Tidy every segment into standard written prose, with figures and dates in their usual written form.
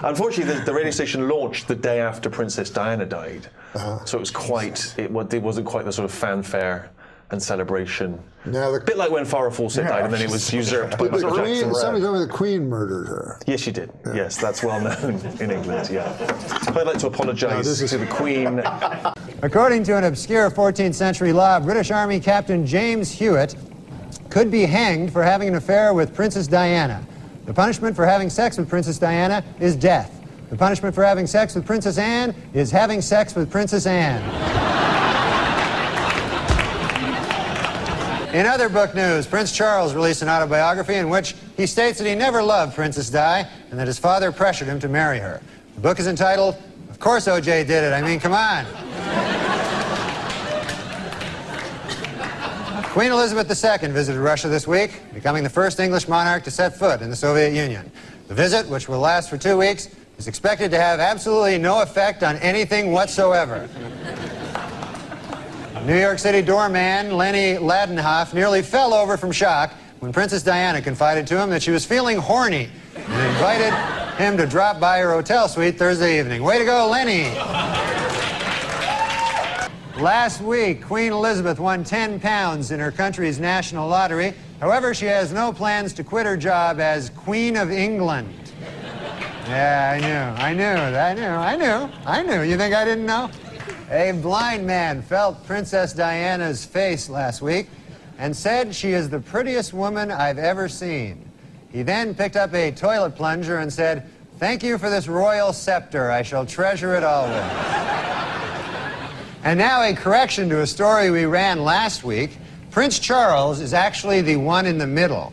Unfortunately, the radio station launched the day after Princess Diana died, so it was it wasn't quite the sort of fanfare and celebration. Now a bit like when Farrah Fawcett died, and then it was usurped by Michael Jackson. Somebody told me the Queen murdered her. Yes, she did. Yeah. Yes, that's well known in England. Yeah, I'd like to apologise to the Queen. According to an obscure 14th century law, British Army Captain James Hewitt could be hanged for having an affair with Princess Diana. The punishment for having sex with Princess Diana is death. The punishment for having sex with Princess Anne is having sex with Princess Anne. In other book news, Prince Charles released an autobiography in which he states that he never loved Princess Di and that his father pressured him to marry her. The book is entitled, "Of Course O.J. Did It." I mean, come on. Queen Elizabeth II visited Russia this week, becoming the first English monarch to set foot in the Soviet Union. The visit, which will last for 2 weeks, is expected to have absolutely no effect on anything whatsoever. New York City doorman Lenny Ladenhoff nearly fell over from shock when Princess Diana confided to him that she was feeling horny and invited him to drop by her hotel suite Thursday evening. Way to go, Lenny! Last week, Queen Elizabeth won 10 pounds in her country's national lottery. However, she has no plans to quit her job as Queen of England. Yeah, I knew. You think I didn't know? A blind man felt Princess Diana's face last week and said she is the prettiest woman I've ever seen. He then picked up a toilet plunger and said, "Thank you for this royal scepter. I shall treasure it always." And now a correction to a story we ran last week. Prince Charles is actually the one in the middle.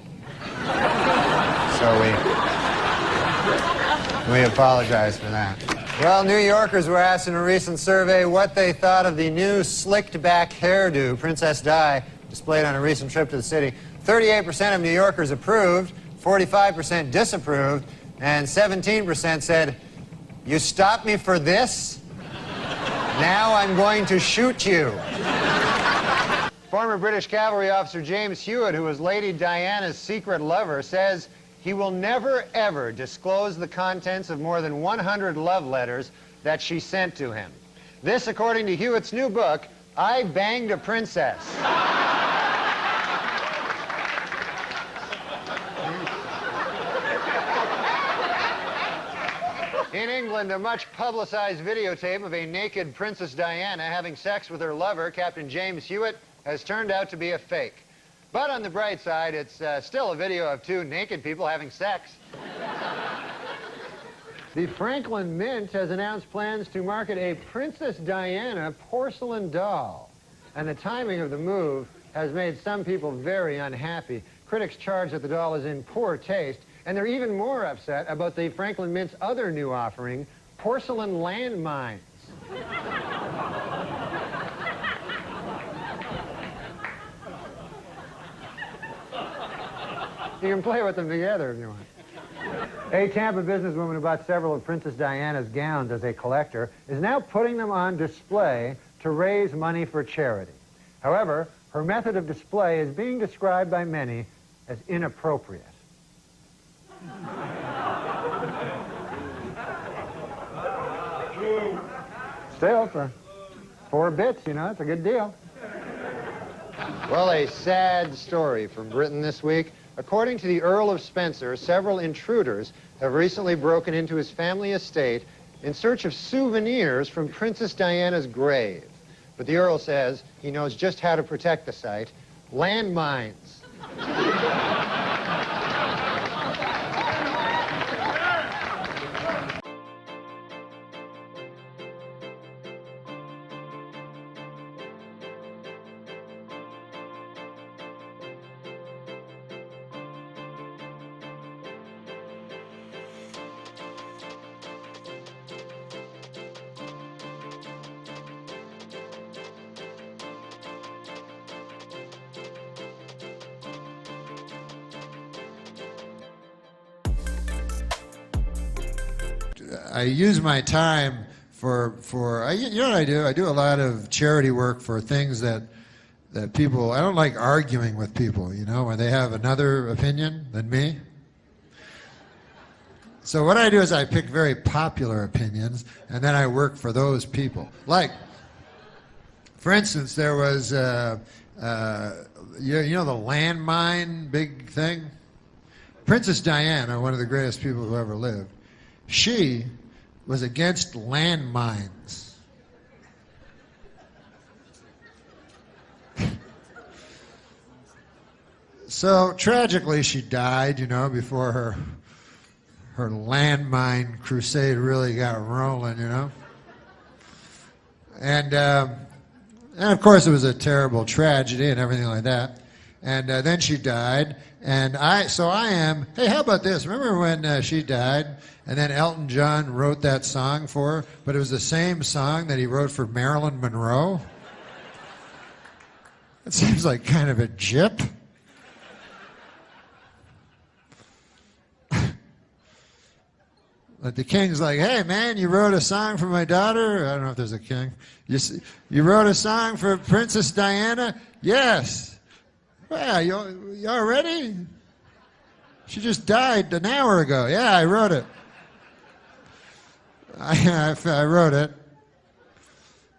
So we apologize for that. Well, New Yorkers were asked in a recent survey what they thought of the new slicked-back hairdo Princess Di displayed on a recent trip to the city. 38% of New Yorkers approved, 45% disapproved, and 17% said, "You stopped me for this? Now I'm going to shoot you." Former British cavalry officer James Hewitt, who was Lady Diana's secret lover, says he will never, ever disclose the contents of more than 100 love letters that she sent to him. This, according to Hewitt's new book, I Banged a Princess. In England, a much-publicized videotape of a naked Princess Diana having sex with her lover, Captain James Hewitt, has turned out to be a fake. But on the bright side, it's still a video of two naked people having sex. The Franklin Mint has announced plans to market a Princess Diana porcelain doll. And the timing of the move has made some people very unhappy. Critics charge that the doll is in poor taste, and they're even more upset about the Franklin Mint's other new offering, porcelain landmines. You can play with them together if you want. A Tampa businesswoman who bought several of Princess Diana's gowns as a collector is now putting them on display to raise money for charity. However, her method of display is being described by many as inappropriate. Still, for 4 bits, you know, it's a good deal. Well, a sad story from Britain this week. According to the Earl of Spencer, several intruders have recently broken into his family estate in search of souvenirs from Princess Diana's grave. But the Earl says he knows just how to protect the site: landmines. I use my time you know what I do? I do a lot of charity work for things that people, I don't like arguing with people, you know, when they have another opinion than me. So what I do is I pick very popular opinions, and then I work for those people. Like, for instance, there was, you know the landmine big thing? Princess Diana, one of the greatest people who ever lived, she was against landmines. So tragically, she died, you know, before her landmine crusade really got rolling, you know. And of course, it was a terrible tragedy and everything like that. And then she died, and hey, how about this? Remember when she died, and then Elton John wrote that song for her, but it was the same song that he wrote for Marilyn Monroe? It seems like kind of a jip. But the king's like, hey, man, you wrote a song for my daughter? I don't know if there's a king. You wrote a song for Princess Diana? Yes. Well, you all ready? She just died an hour ago. Yeah, I wrote it. I wrote it.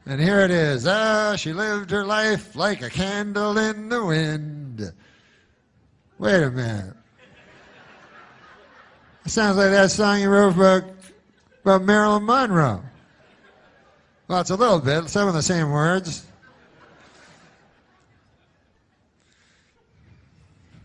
And here it is. She lived her life like a candle in the wind. Wait a minute. It sounds like that song you wrote about Marilyn Monroe. Well, it's a little bit. Some of the same words.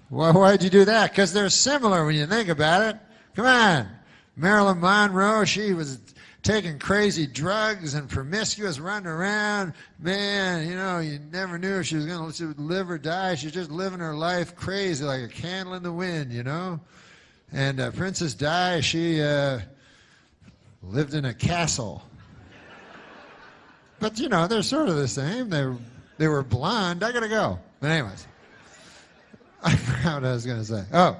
Well, why'd you do that? Because they're similar when you think about it. Come on. Marilyn Monroe, she was taking crazy drugs and promiscuous, running around. Man, you know, you never knew if she was going to live or die. She's just living her life crazy like a candle in the wind, you know. And Princess Di, she lived in a castle. But, you know, they're sort of the same. They were blonde. I got to go. But anyways, I forgot what I was going to say. Oh,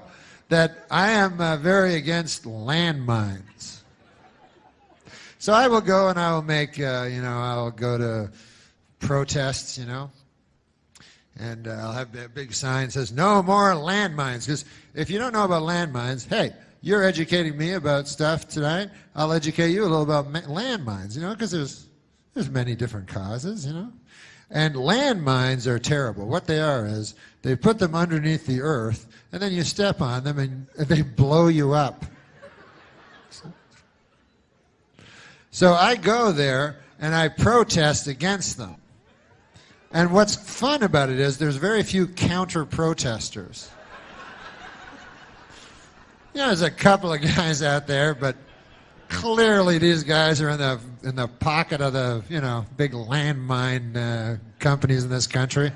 that I am very against landmines. So I will go and I will make, you know, I'll go to protests, you know. And I'll have a big sign that says, no more landmines. Because if you don't know about landmines, hey, you're educating me about stuff tonight. I'll educate you a little about landmines, you know, because there's many different causes, you know. And landmines are terrible. What they are is they put them underneath the earth, and then you step on them, and they blow you up. So I go there, and I protest against them. And what's fun about it is there's very few counter-protesters. You know, there's a couple of guys out there, but clearly these guys are in the pocket of the, you know, big landmine companies in this country.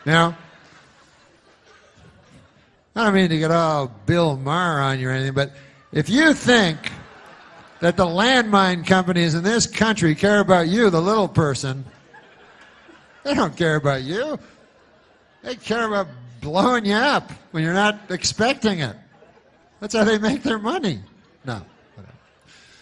You know? I don't mean to get all Bill Maher on you or anything, but if you think that the landmine companies in this country care about you, the little person, they don't care about you. They care about blowing you up when you're not expecting it. That's how they make their money. No.